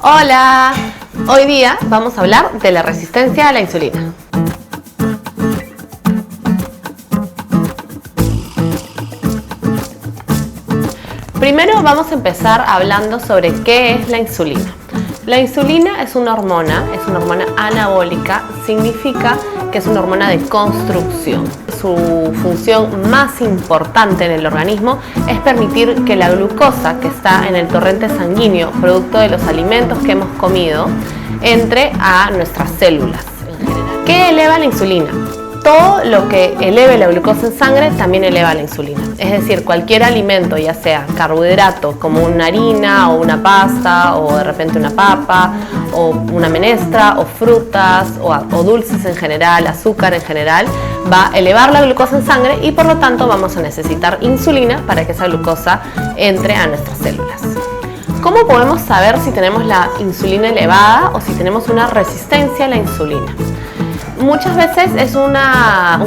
Hola, hoy día vamos a hablar de la resistencia a la insulina. Primero vamos a empezar hablando sobre qué es la insulina. La insulina es una hormona anabólica, significa que es una hormona de construcción. Su función más importante en el organismo es permitir que la glucosa que está en el torrente sanguíneo, producto de los alimentos que hemos comido, entre a nuestras células en general. ¿Qué eleva la insulina? Todo lo que eleve la glucosa en sangre también eleva la insulina. Es decir, cualquier alimento, ya sea carbohidrato como una harina o una pasta o de repente una papa o una menestra o frutas o dulces en general, azúcar en general, va a elevar la glucosa en sangre y por lo tanto vamos a necesitar insulina para que esa glucosa entre a nuestras células. ¿Cómo podemos saber si tenemos la insulina elevada o si tenemos una resistencia a la insulina? Muchas veces es un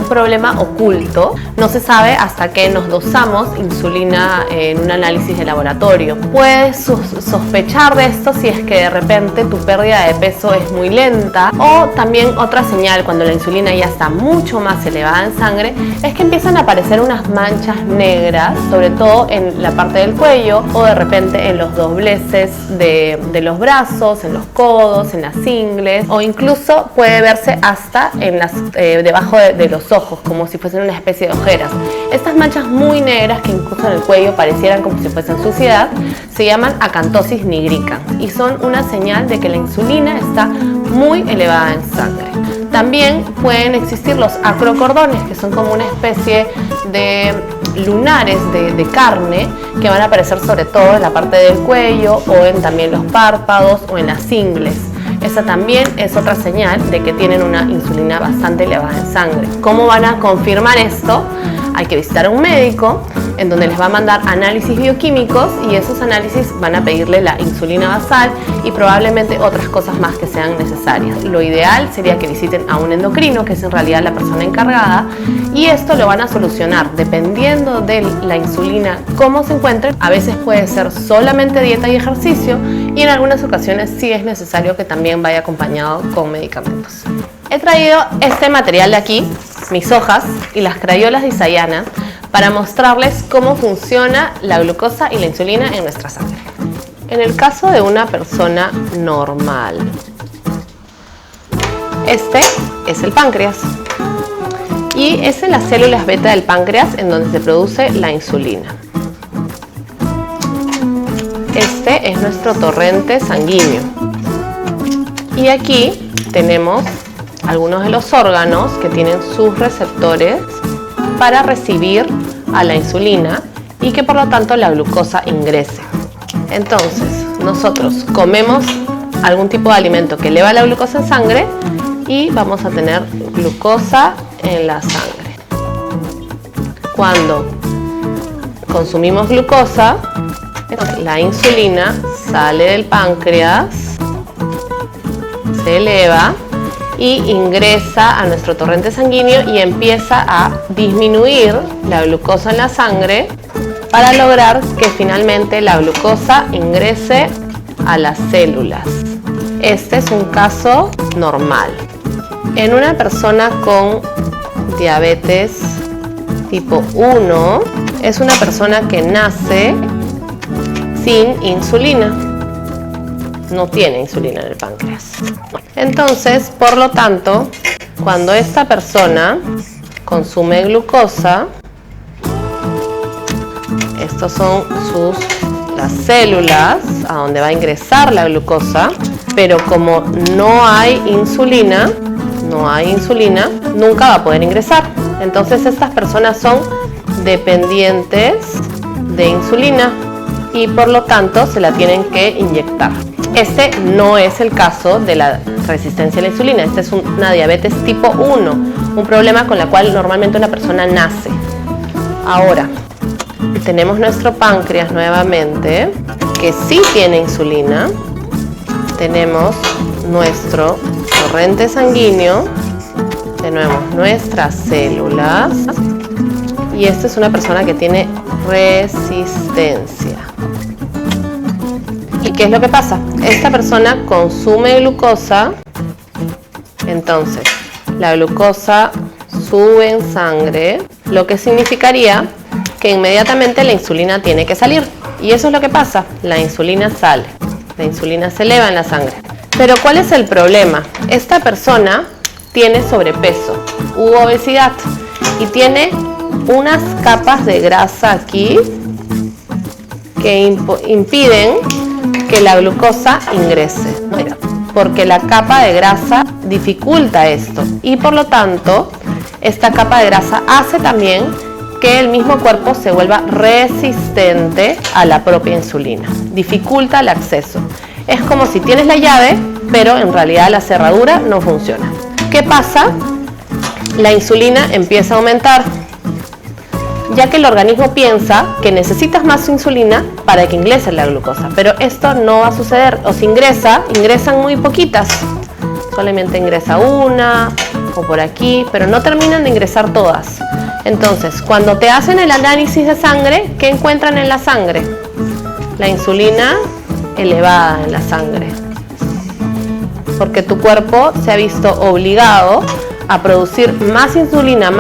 problema oculto, no se sabe hasta que nos dosamos insulina en un análisis de laboratorio. Puedes sospechar de esto si es que de repente tu pérdida de peso es muy lenta, o también otra señal cuando la insulina ya está mucho más elevada en sangre es que empiezan a aparecer unas manchas negras, sobre todo en la parte del cuello o de repente en los dobleces de los brazos, en los codos, en las ingles, o incluso puede verse hasta debajo de los ojos, como si fuesen una especie de ojeras. Estas manchas muy negras que incluso en el cuello parecieran como si fuesen suciedad, se llaman acantosis nigricans y son una señal de que la insulina está muy elevada en sangre. También pueden existir los acrocordones, que son como una especie de lunares de carne que van a aparecer sobre todo en la parte del cuello o en también los párpados o en las ingles. Esa también es otra señal de que tienen una insulina bastante elevada en sangre. ¿Cómo van a confirmar esto? Hay que visitar a un médico en donde les va a mandar análisis bioquímicos y esos análisis van a pedirle la insulina basal y probablemente otras cosas más que sean necesarias. Lo ideal sería que visiten a un endocrino, que es en realidad la persona encargada, y esto lo van a solucionar dependiendo de la insulina, cómo se encuentre. A veces puede ser solamente dieta y ejercicio y en algunas ocasiones sí es necesario que también vaya acompañado con medicamentos. He traído este material de aquí, mis hojas y las crayolas de Isayana, para mostrarles cómo funciona la glucosa y la insulina en nuestra sangre. En el caso de una persona normal, este es el páncreas y es en las células beta del páncreas en donde se produce la insulina. Este es nuestro torrente sanguíneo y aquí tenemos algunos de los órganos que tienen sus receptores para recibir a la insulina y que por lo tanto la glucosa ingrese. Entonces, nosotros comemos algún tipo de alimento que eleva la glucosa en sangre y vamos a tener glucosa en la sangre. Cuando consumimos glucosa, la insulina sale del páncreas, se eleva y ingresa a nuestro torrente sanguíneo y empieza a disminuir la glucosa en la sangre para lograr que finalmente la glucosa ingrese a las células. Este es un caso normal. En una persona con diabetes tipo 1, es una persona que nace sin insulina. No tiene insulina en el páncreas. Entonces, por lo tanto, cuando esta persona consume glucosa, estos son las células a donde va a ingresar la glucosa, pero como no hay insulina, nunca va a poder ingresar. Entonces, estas personas son dependientes de insulina y por lo tanto se la tienen que inyectar. Este no es el caso de la resistencia a la insulina, esta es una diabetes tipo 1, un problema con el cual normalmente una persona nace. Ahora, tenemos nuestro páncreas nuevamente, que sí tiene insulina, tenemos nuestro torrente sanguíneo, tenemos nuestras células y esta es una persona que tiene resistencia. ¿Qué es lo que pasa? Esta persona consume glucosa, entonces la glucosa sube en sangre, lo que significaría que inmediatamente la insulina tiene que salir. Y eso es lo que pasa, la insulina sale, la insulina se eleva en la sangre. Pero ¿cuál es el problema? Esta persona tiene sobrepeso u obesidad y tiene unas capas de grasa aquí que impiden que la glucosa ingrese, porque la capa de grasa dificulta esto y por lo tanto esta capa de grasa hace también que el mismo cuerpo se vuelva resistente a la propia insulina, dificulta el acceso. Es como si tienes la llave, pero en realidad la cerradura no funciona. ¿Qué pasa? La insulina empieza a aumentar, ya que el organismo piensa que necesitas más insulina para que ingrese la glucosa, pero esto no va a suceder, o si ingresan muy poquitas, solamente ingresa una o por aquí, pero no terminan de ingresar todas. Entonces, cuando te hacen el análisis de sangre, ¿qué encuentran en la sangre? La insulina elevada en la sangre, porque tu cuerpo se ha visto obligado a producir más insulina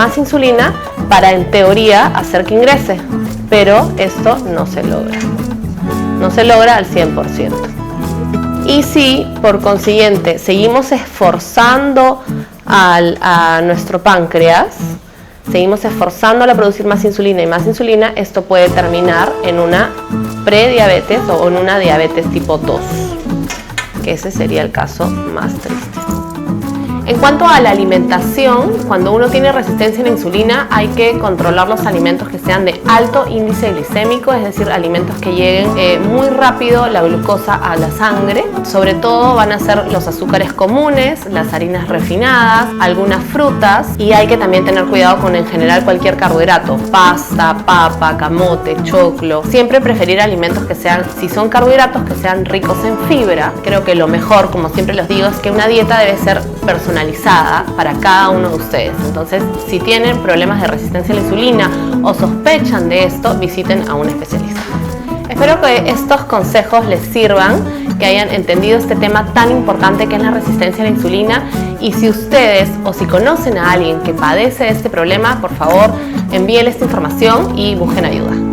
para en teoría hacer que ingrese, pero esto no se logra al 100%. Y si por consiguiente seguimos esforzando a nuestro páncreas, seguimos esforzándola a producir más insulina, esto puede terminar en una prediabetes o en una diabetes tipo 2, que ese sería el caso más triste. En cuanto a la alimentación, cuando uno tiene resistencia a la insulina hay que controlar los alimentos que sean de alto índice glicémico, es decir, alimentos que lleguen muy rápido la glucosa a la sangre. Sobre todo van a ser los azúcares comunes, las harinas refinadas, algunas frutas, y hay que también tener cuidado con en general cualquier carbohidrato, pasta, papa, camote, choclo. Siempre preferir alimentos que sean, si son carbohidratos, que sean ricos en fibra. Creo que lo mejor, como siempre les digo, es que una dieta debe ser personalizada para cada uno de ustedes. Entonces, si tienen problemas de resistencia a la insulina o sospechan de esto, visiten a un especialista. Espero que estos consejos les sirvan, que hayan entendido este tema tan importante que es la resistencia a la insulina, y si ustedes o si conocen a alguien que padece de este problema, por favor envíenle esta información y busquen ayuda.